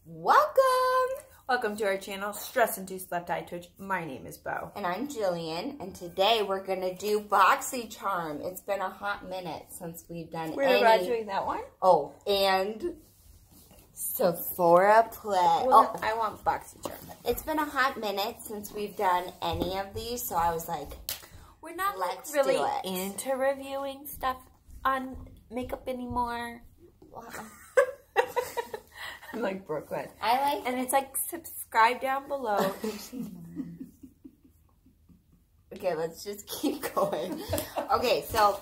Welcome! Welcome to our channel, Stress Induced Left Eye Twitch. My name is Bo. And I'm Jillian, and today we're going to do Boxycharm. It's been a hot minute since we've done We're about doing that one? Oh, and Sephora Play. Well, I want Boxycharm. It's been a hot minute since we've done any of these, so I was like, we're not let's really do it. into reviewing stuff on makeup anymore. Wow. I'm like Brooklyn. I like And it's like, subscribe down below. Okay, let's just keep going. Okay, so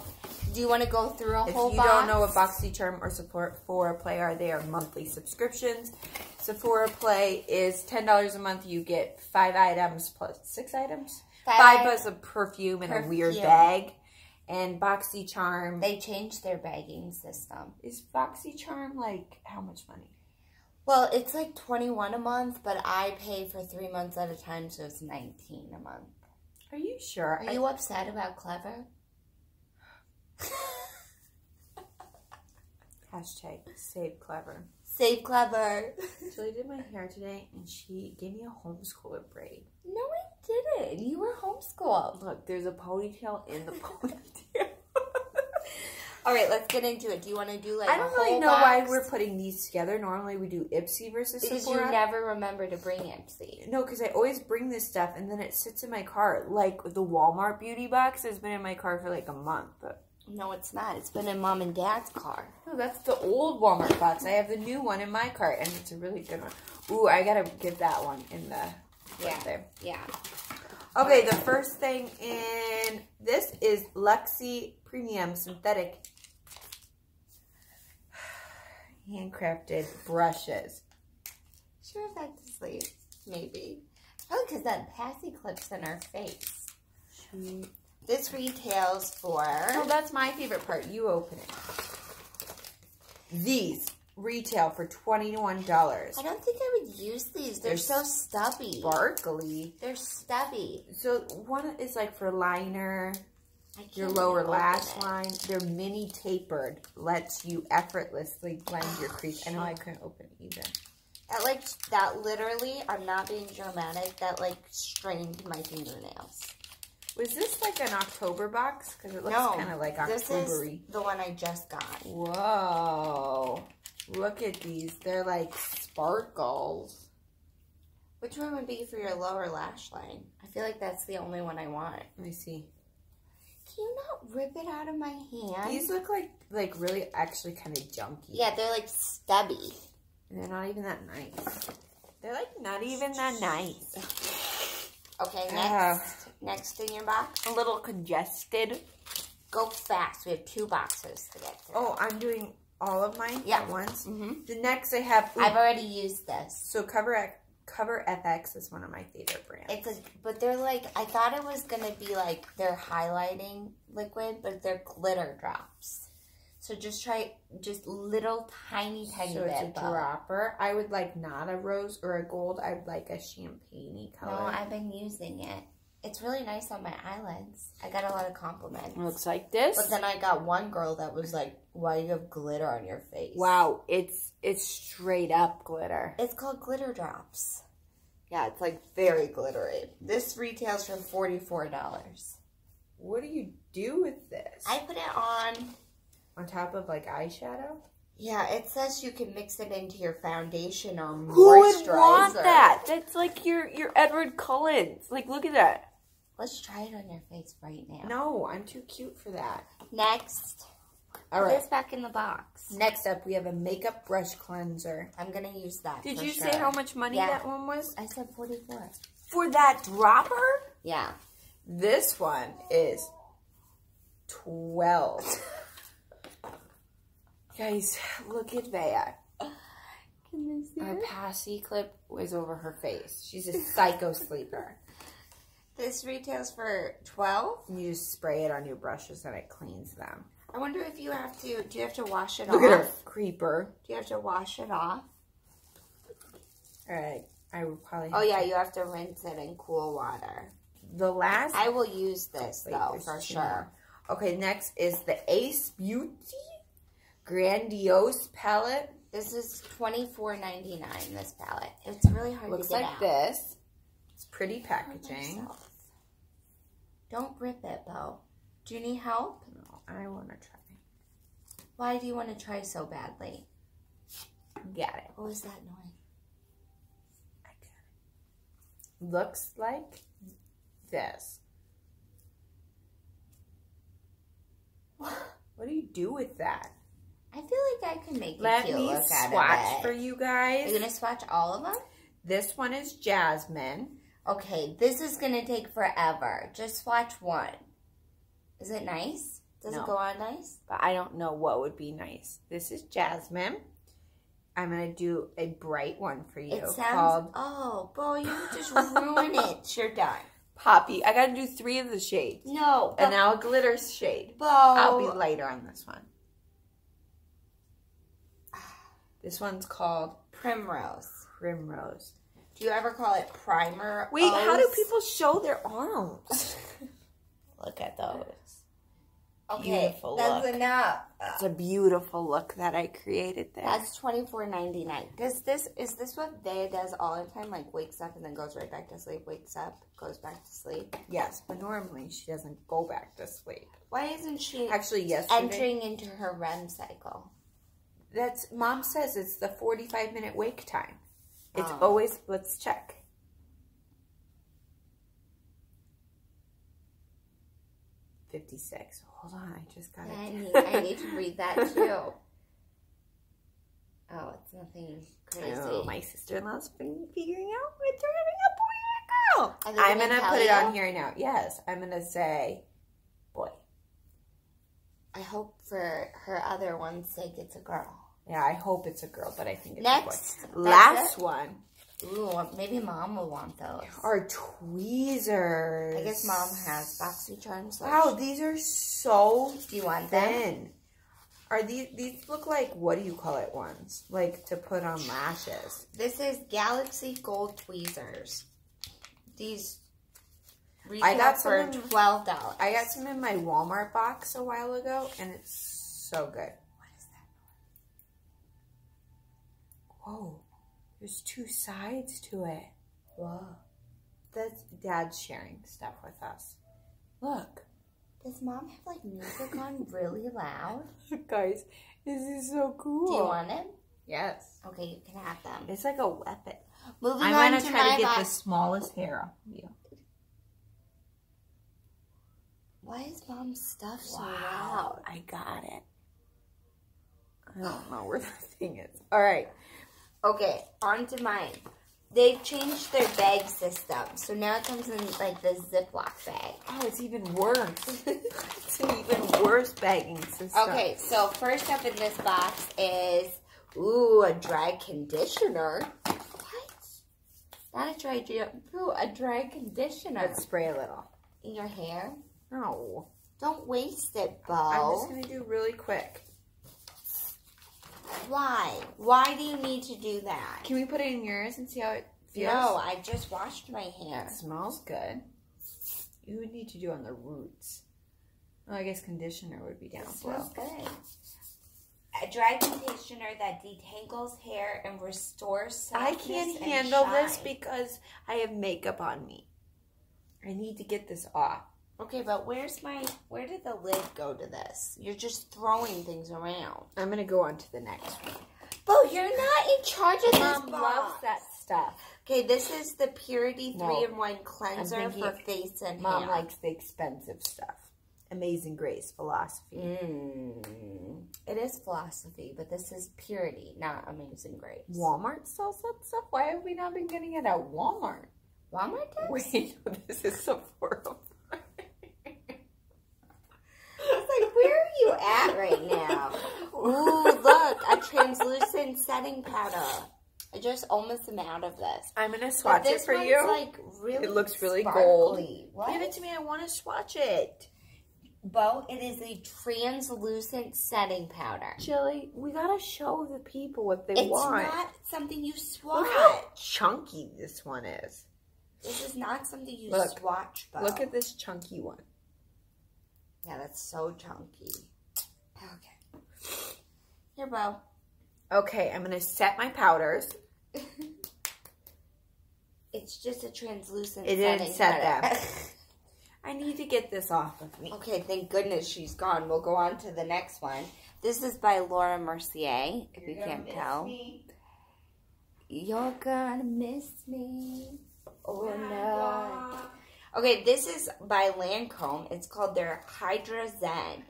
do you want to go through a whole box? If you don't know what Boxycharm or Sephora Play are, they are monthly subscriptions. Sephora Play is $10 a month. You get 5 items plus 6 items. 5 bars of perfume in a weird bag. And Boxycharm. They changed their bagging system. Is Boxycharm like how much money? Well, it's like $21 a month, but I pay for 3 months at a time, so it's $19 a month. Are you sure? Are you upset about Clever? Hashtag save Clever. Save Clever. So I did my hair today, and she gave me a homeschooler braid. No, I didn't. You were homeschooled. Look, there's a ponytail in the ponytail. All right, let's get into it. Do you want to do like I don't really know why we're putting these together. Normally we do Ipsy versus Sephora. Because you never remember to bring Ipsy. No, because I always bring this stuff and then it sits in my car. Like the Walmart beauty box has been in my car for like a month. No, it's not. It's been in Mom and Dad's car. No, that's the old Walmart box. I have the new one in my car and it's a really good one. Ooh, I gotta give that one in the right there. Yeah. Okay, the first thing in this is Luxie Premium Synthetic handcrafted brushes. Sure, that's asleep. Maybe. Oh, because that passy clips in her face. This retails for... Oh, that's my favorite part. You open it. These retail for $21. I don't think I would use these. They're so stubby. Sparkly. They're stubby. So one is like for liner, your lower lash line. They're mini tapered. Lets you effortlessly blend your crease. I know I couldn't open it either. That literally, I'm not being dramatic, that like strained my fingernails. Was this like an October box? Because it looks kind of like October-y. This is the one I just got. Whoa. Look at these. They're like sparkles. Which one would be for your lower lash line? I feel like that's the only one I want. Let me see. Can you not rip it out of my hand? These look like really actually kind of junky. Yeah, they're like stubby. And they're not even that nice. They're like not even that nice. Okay, next in your box. A little congested. Go fast. We have 2 boxes to get through. Oh, I'm doing all of mine at once. Mm-hmm. The next I have... Ooh, I've already used this. So Cover FX is one of my favorite brands. But they're like, I thought it was going to be like their highlighting liquid, but they're glitter drops. So just try little tiny bit. So it's a dropper. I would like not a rose or a gold. I'd like a champagne-y color. No, I've been using it. It's really nice on my eyelids. I got a lot of compliments. It looks like this. But then I got one girl that was like, why do you have glitter on your face? Wow, it's straight up glitter. It's called glitter drops. Yeah, it's like very glittery. This retails for $44. What do you do with this? I put it on top of like eyeshadow? Yeah, it says you can mix it into your foundation or moisturizer. Who would want that? That's like your Edward Cullen's. Like, look at that. Let's try it on your face right now. No, I'm too cute for that. Next. All right. Put this back in the box. Next up, we have a makeup brush cleanser. I'm going to use that. Did you say how much money that one was? I said 44. For that dropper? Yeah. This one is 12. Guys, look at that. Can you see Our it? passy clip was over her face. She's a psycho sleeper. This retails for $12. You just spray it on your brushes and it cleans them. I wonder if you have to, do you have to wash it off? Look at her creeper. Do you have to wash it off? All right. I will probably Oh, yeah, you have to rinse it in cool water. The last... I will use this, though, for sure. Okay, next is the Ace Beauty Grandiose Palette. This is $24.99, this palette. It's really hard Looks to get like out. this. It's pretty packaging. Don't rip it, Bo. Do you need help? No, I want to try. Why do you want to try so badly? Got it. What was that noise? I got it. Looks like this. What do you do with that? I feel like I can make a Let cute me look out of swatch it. for you guys. You're going to swatch all of them? This one is Jasmine. Okay, this is going to take forever. Just swatch one. Is it nice? Does it go on nice? But I don't know what would be nice. This is Jasmine. I'm going to do a bright one for you. It sounds... called Oh, Bo, you just ruin it. You're done. Poppy. I got to do 3 of the shades. No. And now a glitter shade. Bo. I'll be lighter on this one. This one's called Primrose. Primrose. Do you ever call it primer? Wait, how do people show their arms? Look at those. Okay, beautiful that's look. enough. It's a beautiful look that I created there. That's $24.99. Is this what Bea does all the time? Like wakes up and then goes right back to sleep. Wakes up, goes back to sleep. Yes, but normally she doesn't go back to sleep. Why isn't she actually yesterday entering into her REM cycle? That's Mom says it's the 45-minute wake time. It's always, let's check. $56. Hold on, I just got it. I need to read that too. Oh, it's nothing crazy. Oh, my sister-in-law's been figuring out if they're having a boy or a girl. I'm going to put it on here now. Yes, I'm going to say boy. I hope for her other one's sake it's a girl. Yeah, I hope it's a girl, but I think it's Next, a boy. Last one. Ooh, maybe Mom will want those. Are tweezers. I guess Mom has Boxycharm. So wow, these are so do you want thin. them? Are these look like, what do you call it ones? Like to put on lashes. This is Galaxy Gold tweezers. These I got for $12. I got some in my Walmart box a while ago, and it's so good. What is that? Whoa. There's 2 sides to it. Whoa. That's Dad's sharing stuff with us. Look. Does Mom have like music on really loud? Guys, this is so cool. Do you want it? Yes. Okay, you can have them. It's like a weapon. Moving I'm on going to to try my to get the box. smallest hair off of you. Why is Mom's stuff so Wow, loud? I got it. I don't know where the thing is. All right. Okay, on to mine. They've changed their bag system. So now it comes in like the Ziploc bag. Oh, it's even worse. It's an even worse bagging system. Okay, so first up in this box is, ooh, a dry conditioner. What? Not a dry, ooh, a dry conditioner. Let's spray a little. In your hair? No. Don't waste it, Bo. I'm just going to do really quick. Why? Why do you need to do that? Can we put it in yours and see how it feels? No, I just washed my hair. It smells good. You would need to do on the roots. Oh, I guess conditioner would be down It below. smells good. A dry conditioner that detangles hair and restores softness. I can't and handle shine. this because I have makeup on me. I need to get this off. Okay, but where did the lid go to this? You're just throwing things around. I'm going to go on to the next one. Bo, you're not in charge of this Mom box. loves that stuff. Okay, this is the Purity No, 3-in-1 cleanser for face and Mom hair. likes the expensive stuff. Amazing Grace philosophy. It is philosophy, but this is Purity, not Amazing Grace. Walmart sells that stuff? Why have we not been getting it at Walmart? Walmart does? Wait, no, this is Sephora. I was like, where are you at right now? Ooh, look, a translucent setting powder. I just almost am out of this. I'm going to swatch it for you. Like really it looks really sparkly. gold. What? Give it to me. I want to swatch it. Bo, it is a translucent setting powder. Chili, we got to show the people what they It's want. It's not something you swatch. Look how chunky this one is. This is not something you swatch, Bo. Look at this chunky one. Yeah, that's so chunky. Okay. Here, Bo. Okay, I'm going to set my powders. It's just a translucent It didn't set them. them. I need to get this off of me. Okay, thank goodness she's gone. We'll go on to the next one. This is by Laura Mercier, if you can't tell. You're gonna miss me. Oh no. Okay, this is by Lancome. It's called their Hydra Zen.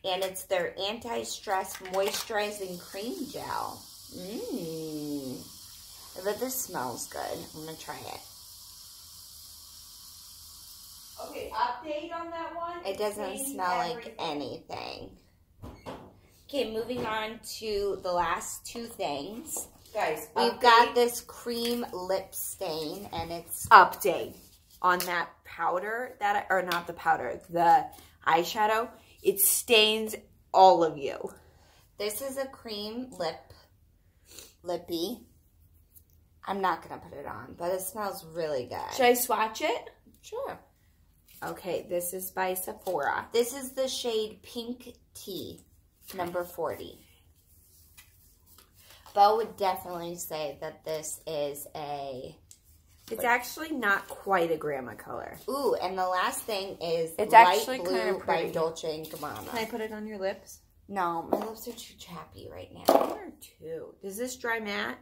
And it's their anti-stress moisturizing cream gel. I bet this smells good. I'm gonna try it. Okay, update on that one. It doesn't smell like anything. Okay, moving on to the last two things. Guys, we've got this cream lip stain, and it's... Update on that powder, or not the powder, the eyeshadow. It stains all of you. This is a cream lippy. I'm not going to put it on, but it smells really good. Should I swatch it? Sure. Okay, this is by Sephora. This is the shade Pink Tea, number 40. Bo would definitely say that this is a... It's actually not quite a grandma color. Ooh, and the last thing is it's Light actually Blue kind of by Dolce & Gabbana. Can I put it on your lips? No, my lips are too chappy right now. Mine are too. Does this dry matte?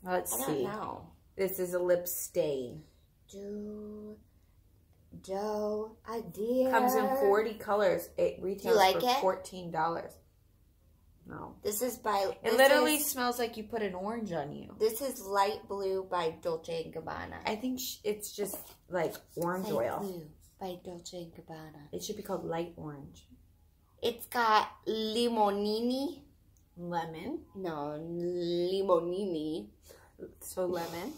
Let's see. I don't know. This is a lip stain. Idea. Comes in 40 colors. It retails for $14. No. This is by... It literally smells like you put an orange on you. This is Light Blue by Dolce & Gabbana. I think it's just like orange oil. Light Blue by Dolce & Gabbana. It should be called light orange. It's got limonini. Lemon. No, limonini. So lemon.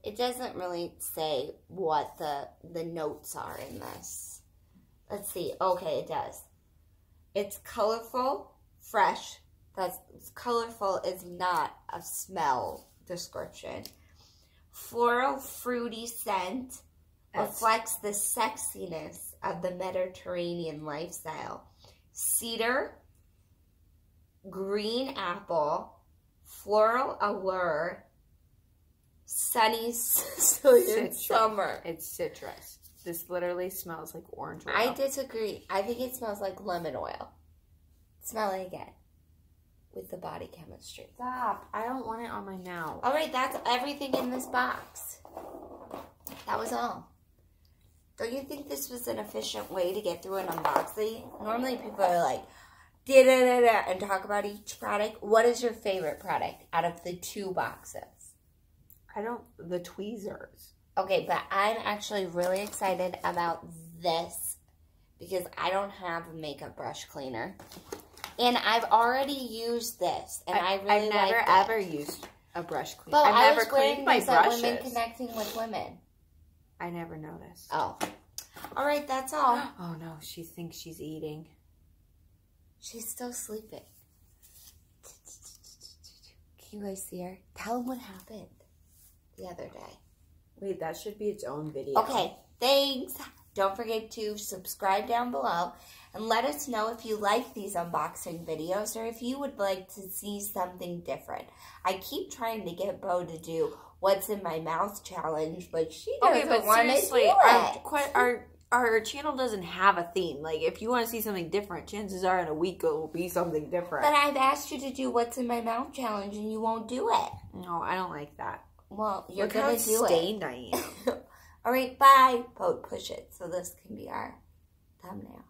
It doesn't really say what the notes are in this. Let's see. Okay, it does. It's colorful, fresh. That's colorful is not a smell description. Floral fruity scent reflects the sexiness of the Mediterranean lifestyle. Cedar, green apple, floral allure, sunny summer. It's citrus. This literally smells like orange oil. I disagree. I think it smells like lemon oil. Smell it again. With the body chemistry. Stop. I don't want it on my mouth. All right, that's everything in this box. That was all. Don't you think this was an efficient way to get through an unboxing? Normally people are like, da-da-da-da, and talk about each product. What is your favorite product out of the two boxes? The tweezers. Okay, but I'm actually really excited about this because I don't have a makeup brush cleaner. And I've already used this, and I really like it. I've never ever used a brush cleaner. But I've never was cleaned my brushes. Women connecting with women. I never noticed. Oh. All right, that's all. Oh, no, she thinks she's eating. She's still sleeping. Can you guys see her? Tell them what happened the other day. Wait, that should be its own video. Okay, thanks. Don't forget to subscribe down below and let us know if you like these unboxing videos or if you would like to see something different. I keep trying to get Bo to do what's in my mouth challenge, but she doesn't want to do it. Our channel doesn't have a theme. Like, if you want to see something different, chances are in a week it will be something different. But I've asked you to do what's in my mouth challenge and you won't do it. No, I don't like that. Well, you're going to do it. Look how stained I am. All right, bye. Push it so this can be our thumbnail.